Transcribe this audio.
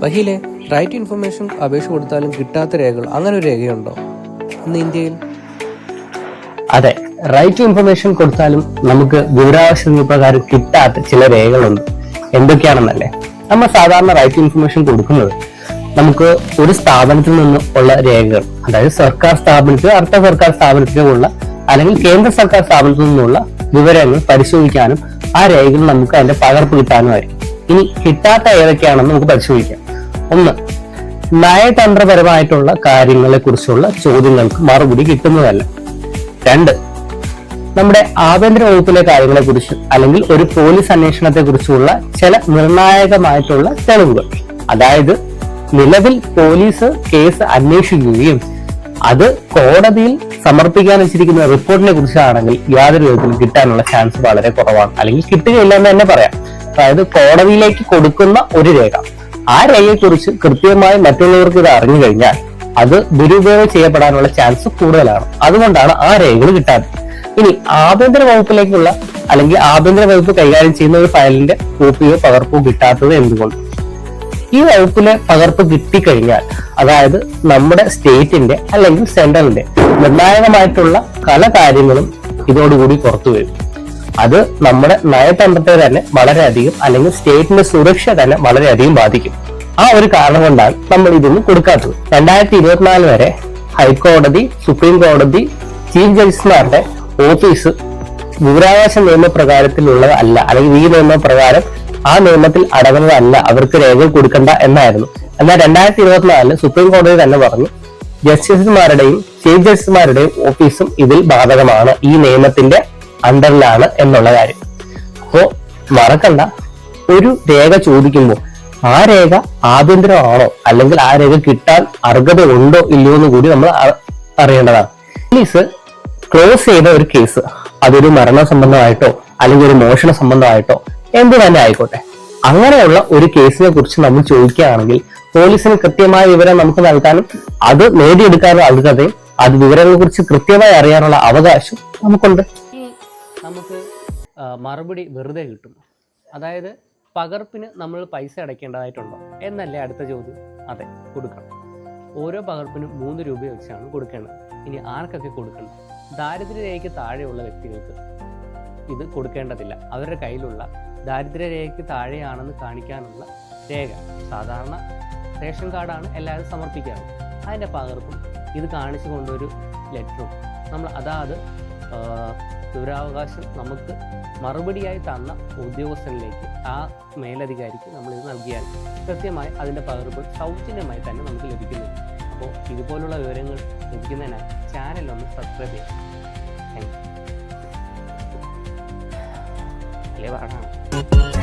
വഹീലെ, right information അപേക്ഷ കൊടുത്താലും കിട്ടാത്ത രേഖകൾ, അങ്ങനെ ഒരു രേഖയുണ്ടോ ഇന്ന് ഇന്ത്യയിൽ? അതെ, റൈറ്റ് ഇൻഫർമേഷൻ കൊടുത്താലും നമുക്ക് വിവരാവകാശ നിയമപ്രകാരം കിട്ടാത്ത ചില രേഖകളുണ്ട്. എന്തൊക്കെയാണെന്നല്ലേ? നമ്മൾ സാധാരണ റൈറ്റ് ഇൻഫർമേഷൻ കൊടുക്കുന്നത് നമുക്ക് ഒരു സ്ഥാപനത്തിൽ നിന്ന് ഉള്ള രേഖകൾ, അതായത് സർക്കാർ സ്ഥാപനത്തിലോ അർദ്ധ സർക്കാർ സ്ഥാപനത്തിലോ ഉള്ള അല്ലെങ്കിൽ കേന്ദ്ര സർക്കാർ സ്ഥാപനത്തിൽ നിന്നുള്ള വിവരങ്ങൾ പരിശോധിക്കാനും ആ രേഖകൾ നമുക്ക് അതിന്റെ പകർപ്പ് കിട്ടാനുമായിരിക്കും. ഇനി കിട്ടാത്ത ഏതൊക്കെയാണെന്ന് നമുക്ക് പരിശോധിക്കാം. ഒന്ന്, നയതന്ത്രപരമായിട്ടുള്ള കാര്യങ്ങളെ കുറിച്ചുള്ള ചോദ്യങ്ങൾക്ക് മറുപടി കിട്ടുന്നതല്ല. രണ്ട്, നമ്മുടെ ആഭ്യന്തര വകുപ്പിലെ കാര്യങ്ങളെ കുറിച്ച് അല്ലെങ്കിൽ ഒരു പോലീസ് അന്വേഷണത്തെ കുറിച്ചുള്ള ചില നിർണായകമായിട്ടുള്ള തെളിവുകൾ, അതായത് നിലവിൽ പോലീസ് കേസ് അന്വേഷിക്കുകയും അത് കോടതിയിൽ സമർപ്പിക്കാൻ വെച്ചിരിക്കുന്ന റിപ്പോർട്ടിനെ കുറിച്ചാണെങ്കിൽ യാതൊരു വിധത്തിലും കിട്ടാനുള്ള ചാൻസ് വളരെ കുറവാണ്, അല്ലെങ്കിൽ കിട്ടുകയില്ല എന്ന് തന്നെ പറയാം. അതായത് കോടതിയിലേക്ക് കൊടുക്കുന്ന ഒരു രേഖ, ആ രേഖയെക്കുറിച്ച് കൃത്യമായി മറ്റുള്ളവർക്ക് ഇത് അറിഞ്ഞു കഴിഞ്ഞാൽ അത് ദുരുപയോഗം ചെയ്യപ്പെടാനുള്ള ചാൻസ് കൂടുതലാണ്. അതുകൊണ്ടാണ് ആ രേഖകൾ കിട്ടാത്തത്. ഇനി ആഭ്യന്തര വകുപ്പിലേക്കുള്ള അല്ലെങ്കിൽ ആഭ്യന്തര വകുപ്പ് കൈകാര്യം ചെയ്യുന്ന ഒരു ഫയലിന്റെ കോപ്പിയോ പകർപ്പോ കിട്ടാത്തത് എന്തുകൊണ്ട്? ഈ വകുപ്പിലെ പകർപ്പ് കിട്ടിക്കഴിഞ്ഞാൽ, അതായത് നമ്മുടെ സ്റ്റേറ്റിന്റെ അല്ലെങ്കിൽ സെൻട്രലിന്റെ നിർണായകമായിട്ടുള്ള പല കാര്യങ്ങളും ഇതോടുകൂടി പുറത്തു വരും. അത് നമ്മുടെ നയതന്ത്രത്തെ തന്നെ വളരെയധികം, അല്ലെങ്കിൽ സ്റ്റേറ്റിന്റെ സുരക്ഷ തന്നെ വളരെയധികം ബാധിക്കും. ആ ഒരു കാരണം കൊണ്ടാണ് നമ്മൾ ഇതൊന്നും കൊടുക്കാത്തത്. 2024 വരെ ഹൈക്കോടതി, സുപ്രീം കോടതി, ചീഫ് ജസ്റ്റിസുമാരുടെ ഓഫീസ് വിവരാവകാശ നിയമപ്രകാരത്തിലുള്ളതല്ല, അല്ലെങ്കിൽ ഈ നിയമപ്രകാരം ആ നിയമത്തിൽ അടങ്ങുന്നതല്ല, അവർക്ക് രേഖകൾ കൊടുക്കണ്ട എന്നായിരുന്നു. എന്നാൽ 2024 സുപ്രീം കോടതി തന്നെ പറഞ്ഞു ജസ്റ്റിസുമാരുടെയും ചീഫ് ജസ്റ്റിസുമാരുടെയും ഓഫീസും ഇതിൽ ബാധകമാണ്, ഈ നിയമത്തിന്റെ അണ്ടറിലാണ് എന്നുള്ള കാര്യം. അപ്പോ മറക്കണ്ട, ഒരു രേഖ ചോദിക്കുമ്പോൾ ആ രേഖ ആഭ്യന്തരമാണോ അല്ലെങ്കിൽ ആ രേഖ കിട്ടാൻ അർഹത ഉണ്ടോ ഇല്ലയോ എന്ന് കൂടി നമ്മൾ അറിയേണ്ടതാണ്. പോലീസ് ക്ലോസ് ചെയ്ത ഒരു കേസ്, അതൊരു മരണ സംബന്ധമായിട്ടോ അല്ലെങ്കിൽ ഒരു മോഷണ സംബന്ധമായിട്ടോ എന്ത് തന്നെ ആയിക്കോട്ടെ, അങ്ങനെയുള്ള ഒരു കേസിനെ കുറിച്ച് നമ്മൾ ചോദിക്കുകയാണെങ്കിൽ പോലീസിന് കൃത്യമായ വിവരം നമുക്ക് നൽകാനും അത് നേടിയെടുക്കാനും അർഹതയും അത് വിവരങ്ങളെ കുറിച്ച് കൃത്യമായി അറിയാനുള്ള അവകാശം നമുക്കുണ്ട്. നമുക്ക് മറുപടി വെറുതെ കിട്ടും, അതായത് പകർപ്പിന് നമ്മൾ പൈസ അടയ്ക്കേണ്ടതായിട്ടുണ്ടോ എന്നല്ലേ അടുത്ത ചോദ്യം. അതെ, കൊടുക്കണം. ഓരോ പകർപ്പിനും 3 രൂപ വെച്ചാണ് കൊടുക്കേണ്ടത്. ഇനി ആർക്കൊക്കെ കൊടുക്കണം? ദാരിദ്ര്യരേഖയ്ക്ക് താഴെയുള്ള വ്യക്തികൾക്ക് ഇത് കൊടുക്കേണ്ടതില്ല. അവരുടെ കയ്യിലുള്ള ദാരിദ്ര്യരേഖയ്ക്ക് താഴെയാണെന്ന് കാണിക്കാനുള്ള രേഖ, സാധാരണ റേഷൻ കാർഡാണ് എല്ലാവരും സമർപ്പിക്കാറ്, അതിൻ്റെ പകർപ്പും ഇത് കാണിച്ചു കൊണ്ടൊരു ലെറ്ററും നമ്മൾ അതാത് വിവരാവകാശം നമുക്ക് മറുപടിയായി തന്ന ഉദ്യോഗസ്ഥനിലേക്ക്, ആ മേലധികാരിക്ക് നമ്മളിത് നൽകിയാൽ കൃത്യമായി അതിൻ്റെ പകർപ്പ് സൗജന്യമായി തന്നെ നമുക്ക് ലഭിക്കുന്നുണ്ട്. അപ്പോൾ ഇതുപോലുള്ള വിവരങ്ങൾ ലഭിക്കുന്നതിനായി ചാനലൊന്ന് സബ്സ്ക്രൈബ് ചെയ്യാം. Thank you. അല്ലേ പറയണം.